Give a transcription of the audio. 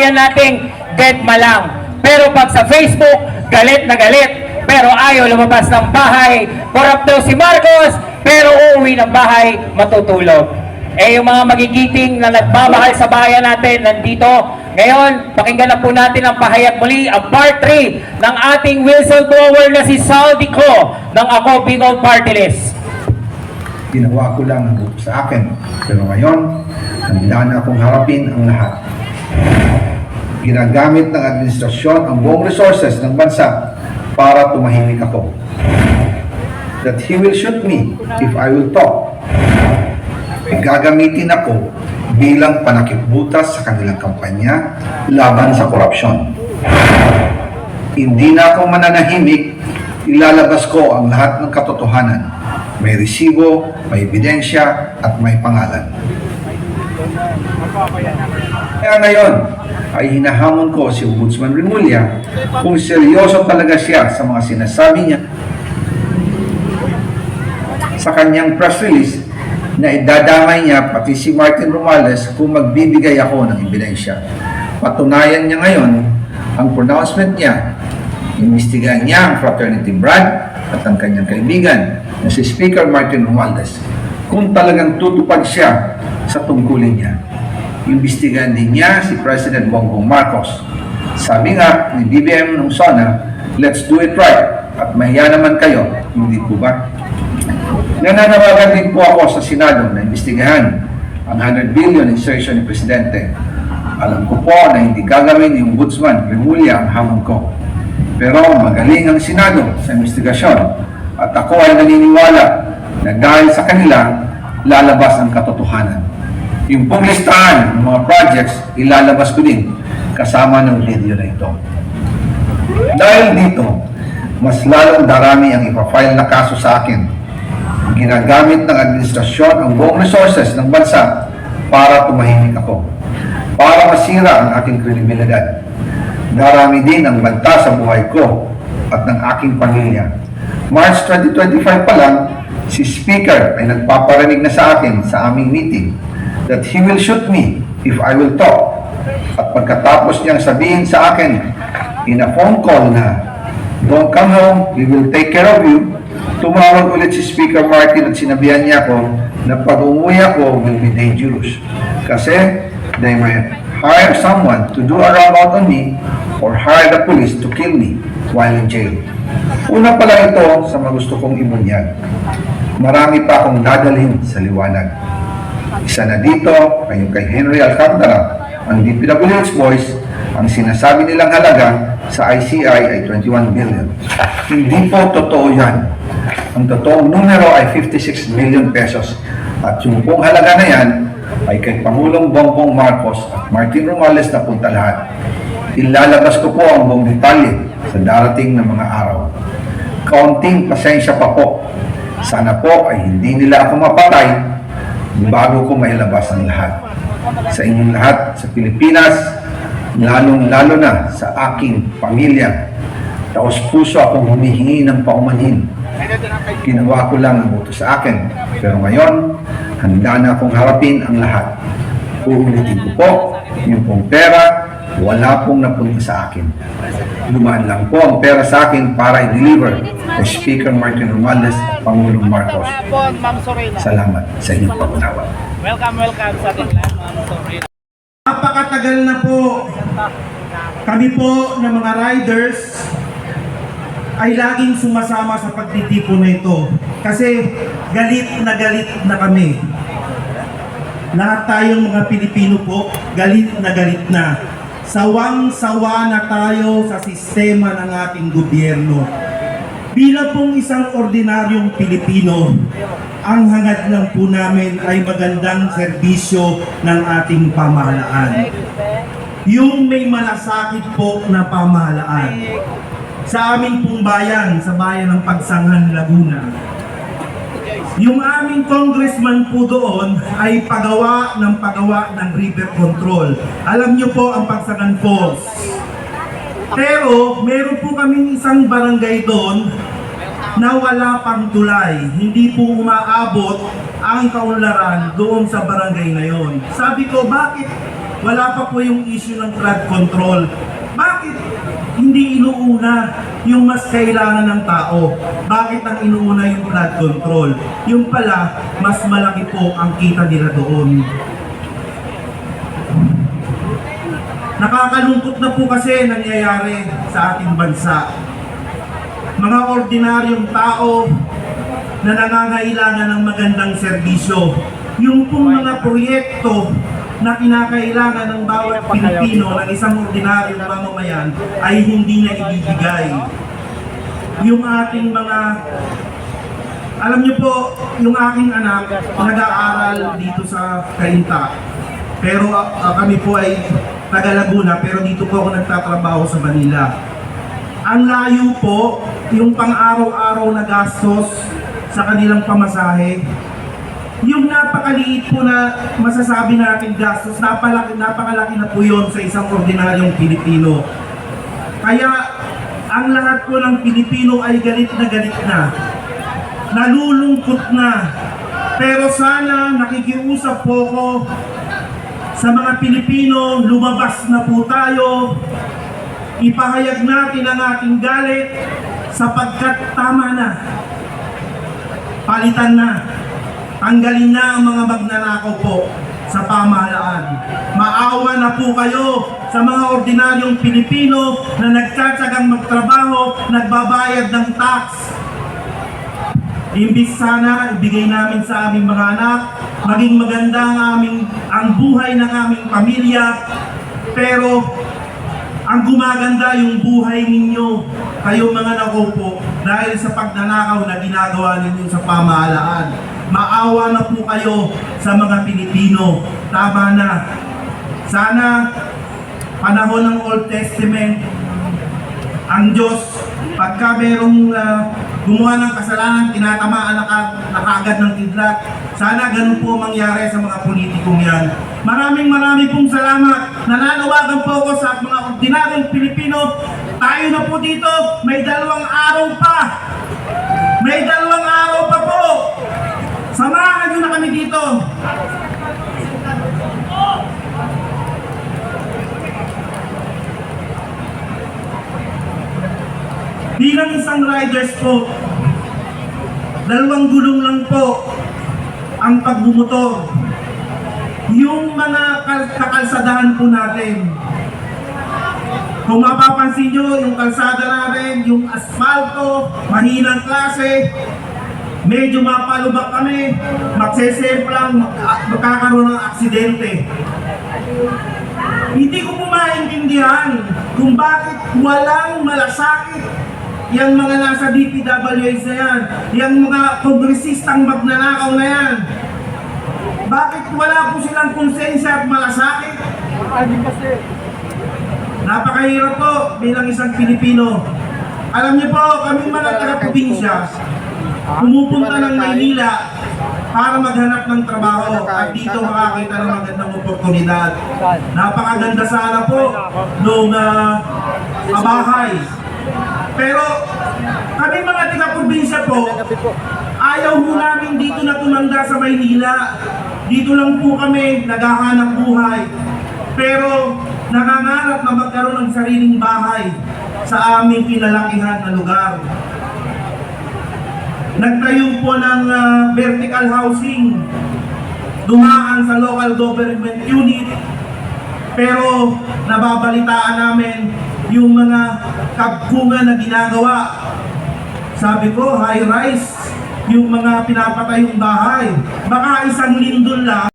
bayan nating deadma lang. Pero pag sa Facebook, galit na galit. Pero ayaw lumabas ng bahay. Korap daw si Marcos, pero uuwi ng bahay, matutulog. Eh yung mga magigiting na nagmamahal sa bayan natin, nandito. Ngayon, pakinggan na po natin ang pahayag muli, ang part 3 ng ating whistleblower na si Saldico ng Ako Bicol Party List. Ginawa ko lang ang buto sa akin. Pero ngayon, handa na akong harapin ang lahat. Ginagamit ng administrasyon ang buong resources ng bansa para tumahimik ako. That he will shoot me if I will talk. Gagamitin ako bilang panakipbutas sa kanilang kampanya laban sa korupsyon. Hindi na ako mananahimik, ilalabas ko ang lahat ng katotohanan. May resibo, may ebidensya, at may pangalan. Kaya ngayon, ay hinahamon ko si Ombudsman Remulla kung seryoso talaga siya sa mga sinasabi niya sa kanyang press release na idadamay niya pati si Martin Romualdez kung magbibigay ako ng ebidensya. Patunayan niya ngayon ang pronouncement niya. Imbestigahan niya ang fraternity Brad at ang kanyang kaibigan na si Speaker Martin Romualdez kung talagang tutupad siya sa tungkulin niya. Imbestigahan din niya si President Bongbong Marcos. Sabi nga ni BBM nung SONA, let's do it right at mahiya naman kayo, hindi po ba? Nananawagan din po ako sa Senado na imbestigahan ang 100 billion insertion ni Presidente. Alam ko po na hindi gagawin ni Ombudsman Remulla ang hamon ko. Pero magaling ang Senado sa investigasyon at ako ay naniniwala na dahil sa kanila, lalabas ang katotohanan. Yung pong listahan ng mga projects, ilalabas ko din kasama ng video na ito. Dahil dito, mas lalong darami ang ipafile na kaso sa akin. Ginagamit ng administrasyon ang buong resources ng bansa para tumahimik ako, para masira ang aking kredibilidad. Darami din ang banta sa buhay ko at ng aking pamilya. March 2025 pa lang, si Speaker ay nagpaparinig na sa akin sa aming meeting that he will shoot me if I will talk. At pagkatapos niyang sabihin sa akin in a phone call na, don't come home, we will take care of you, tumawag ulit si Speaker Martin at sinabihan niya ako na pag umuwi ako will be dangerous. Kasi they might hire someone to do a roundabout on me or hire the police to kill me while in jail. Una pala ito sa mga gusto kong ibunyag. Marami pa akong dadalhin sa liwanag. Isa na dito ay yung kay Henry Alcantara, ang DPWH boys, ang sinasabi nilang halaga sa ICI ay 21 billion. Hindi po totoo yan. Ang totoong numero ay 56 million pesos. At yung pong halaga na yan ay kay Pangulong Bongbong Marcos at Martin Romualdez na punta lahat. Ilalabas ko po ang buong detalye sa darating na mga araw. Kaunting pasensya pa po. Sana po ay hindi nila ako mapatay bago ko mailabas ang lahat. Sa inyong lahat sa Pilipinas, lalong-lalo na sa aking pamilya, taos puso akong humihingi ng paumanhin. Ginawa ko lang ang buto sa akin, pero ngayon, handa na akong harapin ang lahat. Uulitin ko po, yung pong pera, wala pong napunta sa akin. Lumaan lang po ang pera sa akin para i-deliver kay Speaker Martin Romualdez at Pangulong Marcos. Salamat sa inyong pag-unawa. Welcome sa ating lahat, Ma'am Sorrel. Napakatagal na po kami po ng mga riders ay laging sumasama sa pagtitipon na ito kasi galit na kami. Lahat tayong mga Pilipino po, galit na. Sawang-sawa na tayo sa sistema ng ating gobyerno. Bilang pong isang ordinaryong Pilipino, ang hangad lang po namin ay magandang serbisyo ng ating pamahalaan. Yung may malasakit po na pamahalaan. Sa aming pong bayan, sa bayan ng Pagsanghan, Laguna, yung aming congressman po doon ay pagawa ng river control. Alam niyo po ang Pagsangan Falls. Pero meron po kaming isang barangay doon na wala pang tulay. Hindi po umaabot ang kaunlaran doon sa barangay na yon. Sabi ko, bakit wala pa po yung issue ng flood control. Bakit hindi inuuna yung mas kailangan ng tao? Bakit ang inuuna yung flood control? Yung pala, mas malaki po ang kita nila doon. Nakakalungkot na po kasi nangyayari sa ating bansa. Mga ordinaryong tao na nangangailangan ng magandang serbisyo. Yung pong mga proyekto na kinakailangan ng bawat Pilipino, ng isang ordinaryong mamamayan, ay hindi na ibibigay. Yung ating mga, alam niyo po, yung aking anak, nag-aaral dito sa Cainta. Pero kami po ay taga Laguna, pero dito po ako nagtatrabaho sa Manila. Ang layo po, yung pang-araw-araw na gastos sa kanilang pamasahe, yung napakaliit po na masasabi natin gastos, napakalaki na po yun sa isang ordinaryong Pilipino. Kaya ang lahat po ng Pilipino ay galit na, nalulungkot na. Pero sana nakikiusap po ko sa mga Pilipino, lumabas na po tayo, ipahayag natin ang ating galit sapagkat tama na. Palitan na. Tanggalin na ang mga magnanakaw po sa pamahalaan. Maawa na po kayo sa mga ordinaryong Pilipino na nagtsatsagang magtrabaho, nagbabayad ng tax. Imbis sana ibigay namin sa aming mga anak, maging maganda ang buhay ng aming pamilya, pero ang gumaganda yung buhay ninyo, kayo mga nakopo, dahil sa pagnanakaw na ginagawa ninyo sa pamahalaan. Maawa na po kayo sa mga Pilipino. Tama na. Sana panahon ng Old Testament, ang Diyos, pagka merong gumawa ng kasalanan, tinatamaan na kaagad ng kidlat. Sana ganun po mangyari sa mga politikong yan. Maraming pong salamat. Nananawagan po ako sa mga ordinaryong Pilipino. Tayo na po dito. May 2 araw pa. May 2 araw pa po. Samahan nyo na kami dito. Bilang isang riders po, 2 gulong lang po ang pagbumotor. Yung mga kakalsadahan po natin, kung mapapansin nyo, yung kalsada natin, yung asfalto, mahinang klase, medyo mapalubak kami, magsesemplang, magkakaroon ng aksidente. Hindi ko po maintindihan kung bakit walang malasakit yung mga nasa DPWH na yan, yung mga kongresistang magnanakaw na yan. Bakit wala po silang konsensya at malasakit? Napakahirap po bilang isang Pilipino. Alam niyo po, kami mga taga-probinsya, pumupunta ng Maynila para maghanap ng trabaho at dito makakita ng magandang oportunidad. Napakaganda sana po nung bahay. Pero kami mga taga-probinsya po, ayaw po namin dito na tumanda sa Maynila. Dito lang po kami naghahanap buhay. Pero nangangarap na magkaroon ng sariling bahay sa aming kinalakihan na lugar. Nagtayo po ng vertical housing, dumaan sa local government unit, pero nababalitaan namin yung mga kabungan na ginagawa. Sabi ko, high rise, yung mga pinapatayong bahay. Baka isang lindol lang.